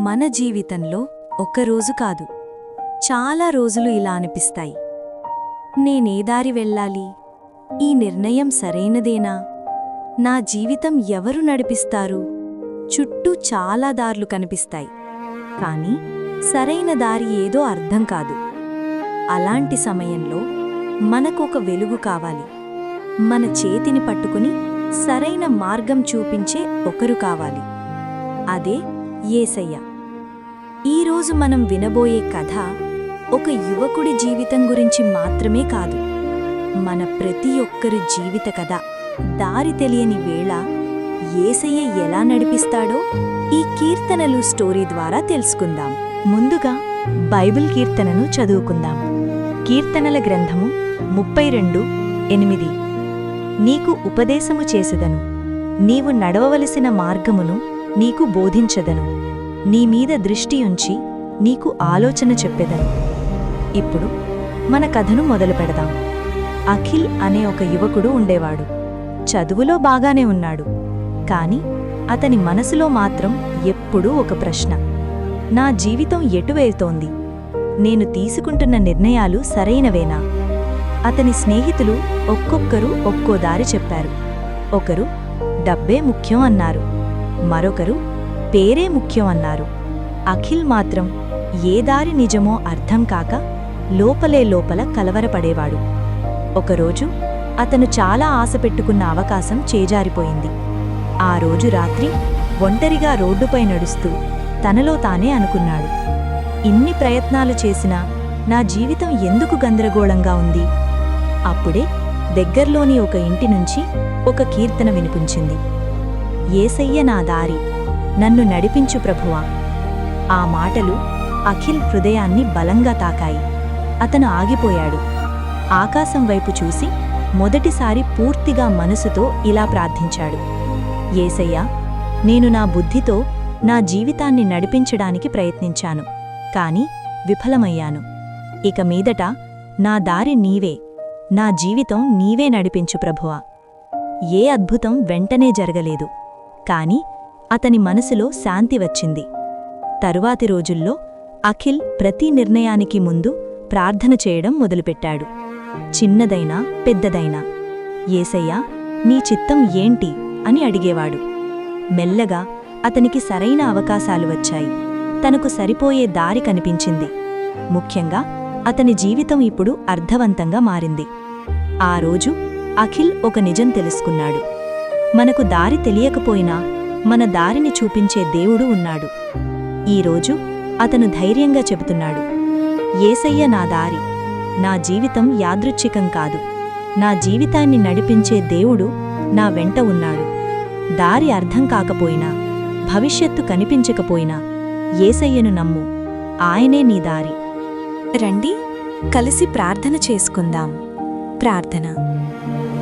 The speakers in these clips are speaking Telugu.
మన జీవితంలో ఒక్కరోజు కాదు, చాలా రోజులు ఇలా అనిపిస్తాయి. నేనే దారి వెళ్ళాలి? ఈ నిర్ణయం సరైనదేనా? నా జీవితం ఎవరు నడిపిస్తారు? చుట్టూ చాలా దారులు కనిపిస్తాయి, కానీ సరైన దారి ఏదో అర్థం కాదు. అలాంటి సమయంలో మనకొక వెలుగు కావాలి. మన చేతిని పట్టుకుని సరైన మార్గం చూపించే ఒకరు కావాలి. అదే యేసయ్య. ఈరోజు మనం వినబోయే కథ ఒక యువకుడి జీవితం గురించి మాత్రమే కాదు, మన ప్రతి ఒక్కరి జీవిత కథ. దారి తెలియని వేళ యేసయ్య ఎలా నడిపిస్తాడో ఈ కీర్తనలు స్టోరీ ద్వారా తెలుసుకుందాం. ముందుగా బైబిల్ కీర్తనను చదువుకుందాం. కీర్తనల గ్రంథము 32:8. నీకు ఉపదేశము చేసెదను, నీవు నడవవలసిన మార్గమును నీకు బోధించదను, నీమీద దృష్టియుంచి నీకు ఆలోచన చెప్పెదను. ఇప్పుడు మన కథను మొదలు పెడదాం. అఖిల్ అనే ఒక యువకుడు ఉండేవాడు. చదువులో బాగానే ఉన్నాడు, కాని అతని మనసులో మాత్రం ఎప్పుడూ ఒక ప్రశ్న: నా జీవితం ఎటు వెళ్తోంది? నేను తీసుకుంటున్న నిర్ణయాలు సరైనవేనా? అతని స్నేహితులు ఒక్కొక్కరు ఒక్కో దారి చెప్పారు. ఒకరు డబ్బే ముఖ్యం అన్నారు, మరొకరు పేరే ముఖ్యం అన్నారు. అఖిల్ మాత్రం ఏ దారి నిజమో అర్థం కాక లోపల కలవరపడేవాడు. ఒకరోజు అతను చాలా ఆశపెట్టుకున్న అవకాశం చేజారిపోయింది. ఆ రోజు రాత్రి ఒంటరిగా రోడ్డుపై నడుస్తూ తనలో తానే అనుకున్నాడు: ఇన్ని ప్రయత్నాలు చేసినా నా జీవితం ఎందుకు గందరగోళంగా ఉంది? అప్పుడే దగ్గర్లోని ఒక ఇంటి నుంచి ఒక కీర్తన వినిపించింది: యేసయ్య నా దారి, నన్ను నడిపించు ప్రభువా. ఆ మాటలు అఖిల్ హృదయాన్ని బలంగా తాకాయి. అతను ఆగిపోయాడు. ఆకాశం వైపు చూసి మొదటిసారి పూర్తిగా మనసుతో ఇలా ప్రార్థించాడు: యేసయ్యా, నేను నా బుద్ధితో నా జీవితాన్ని నడిపించడానికి ప్రయత్నించాను, కాని విఫలమయ్యాను. ఇక మీదట నా దారి నీవే, నా జీవితం నీవే నడిపించు ప్రభువా. ఏ అద్భుతం వెంటనే జరగలేదు, కాని అతని మనసులో శాంతి వచ్చింది. తరువాతి రోజుల్లో అఖిల్ ప్రతి నిర్ణయానికి ముందు ప్రార్థన చేయడం మొదలుపెట్టాడు. చిన్నదైనా పెద్దదైనా, యేసయ్యా, నీ చిత్తం ఏంటి అని అడిగేవాడు. మెల్లగా అతనికి సరైన అవకాశాలు వచ్చాయి. తనకు సరిపోయే దారి కనిపించింది. ముఖ్యంగా అతని జీవితం ఇప్పుడు అర్థవంతంగా మారింది. ఆ రోజు అఖిల్ ఒక నిజం తెలుసుకున్నాడు: మనకు దారి తెలియకపోయినా మన దారిని చూపించే దేవుడు ఉన్నాడు. ఈరోజు అతను ధైర్యంగా చెబుతున్నాడు: యేసయ్య నా దారి, నా జీవితం యాదృచ్ఛికం కాదు, నా జీవితాన్ని నడిపించే దేవుడు నా వెంట ఉన్నాడు. దారి అర్థం కాకపోయినా, భవిష్యత్తు కనిపించకపోయినా యేసయ్యను నమ్ము, ఆయనే నీ దారి. రండి, కలిసి ప్రార్థన చేసుకుందాం. ప్రార్థన.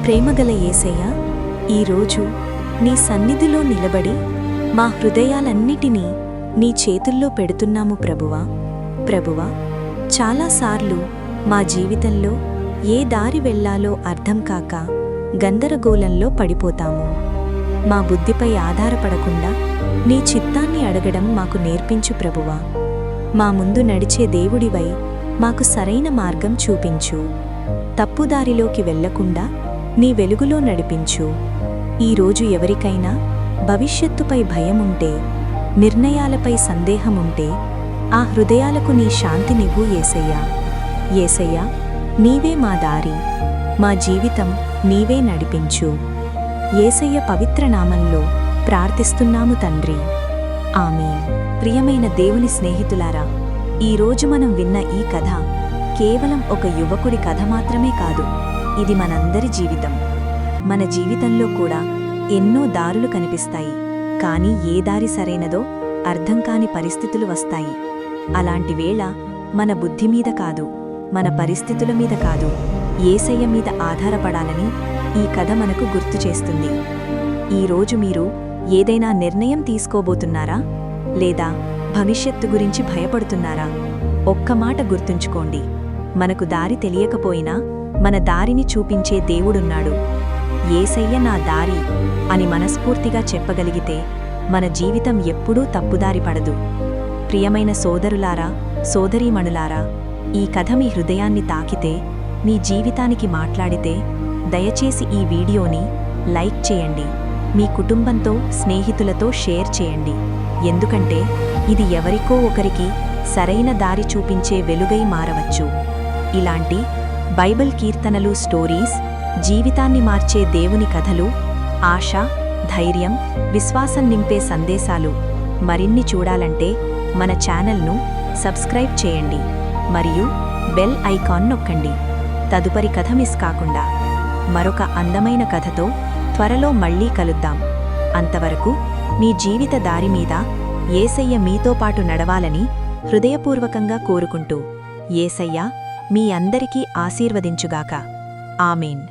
ప్రేమగల యేసయ్య, ఈరోజు నీ సన్నిధిలో నిలబడి మా హృదయాలన్నిటినీ నీ చేతుల్లో పెడుతున్నాము ప్రభువా. చాలాసార్లు మా జీవితంలో ఏ దారి వెళ్లాలో అర్థం కాక గందరగోళంలో పడిపోతాము. మా బుద్ధిపై ఆధారపడకుండా నీ చిత్తాన్ని అడగడం మాకు నేర్పించు ప్రభువా. మా ముందు నడిచే దేవుడివై మాకు సరైన మార్గం చూపించు. తప్పుదారిలోకి వెళ్లకుండా నీ వెలుగులో నడిపించు. ఈరోజు ఎవరికైనా భవిష్యత్తుపై భయముంటే, నిర్ణయాలపై సందేహముంటే, ఆ హృదయాలకు నీ శాంతినివ్వు యేసయ్యా. యేసయ్యా, నీవే మా దారి, మా జీవితం నీవే నడిపించు. యేసయ్య పవిత్ర నామంలో ప్రార్థిస్తున్నాము తండ్రి, ఆమేన్. ప్రియమైన దేవుని స్నేహితులారా, ఈరోజు మనం విన్న ఈ కథ కేవలం ఒక యువకుడి కథ మాత్రమే కాదు, ఇది మనందరి జీవితం. మన జీవితంలో కూడా ఎన్నో దారులు కనిపిస్తాయి, కానీ ఏ దారి సరైనదో అర్థం కాని పరిస్థితులు వస్తాయి. అలాంటి వేళ మన బుద్ధి మీద కాదు, మన పరిస్థితుల మీద కాదు, యేసయ్య మీద ఆధారపడాలని ఈ కథ మనకు గుర్తు చేస్తుంది. ఈరోజు మీరు ఏదైనా నిర్ణయం తీసుకోబోతున్నారా? లేదా భవిష్యత్తు గురించి భయపడుతున్నారా? ఒక్క మాట గుర్తుంచుకోండి: మనకు దారి తెలియకపోయినా మన దారిని చూపించే దేవుడున్నాడు. యేసయ్య నా దారి అని మనస్ఫూర్తిగా చెప్పగలిగితే మన జీవితం ఎప్పుడూ తప్పుదారి పడదు. ప్రియమైన సోదరులారా, సోదరీమణులారా, ఈ కథ మీ హృదయాన్ని తాకితే, మీ జీవితానికి మాట్లాడితే, దయచేసి ఈ వీడియోని లైక్ చేయండి, మీ కుటుంబంతో, స్నేహితులతో షేర్ చేయండి. ఎందుకంటే ఇది ఎవరికో ఒకరికి సరైన దారి చూపించే వెలుగై మారవచ్చు. ఇలాంటి బైబిల్ కీర్తనలు, స్టోరీస్, జీవితాన్ని మార్చే దేవుని కథలు, ఆశ, ధైర్యం, విశ్వాసం నింపే సందేశాలు మరిన్ని చూడాలంటే మన ఛానల్ను సబ్స్క్రైబ్ చేయండి మరియు బెల్ ఐకాన్ నొక్కండి. తదుపరి కథ మిస్ కాకుండా మరొక అందమైన కథతో త్వరలో మళ్ళీ కలుద్దాం. అంతవరకు మీ జీవిత దారి మీద యేసయ్య మీతో పాటు నడవాలని హృదయపూర్వకంగా కోరుకుంటూ యేసయ్య మీ అందరికీ ఆశీర్వదించుగాక. ఆమేన్.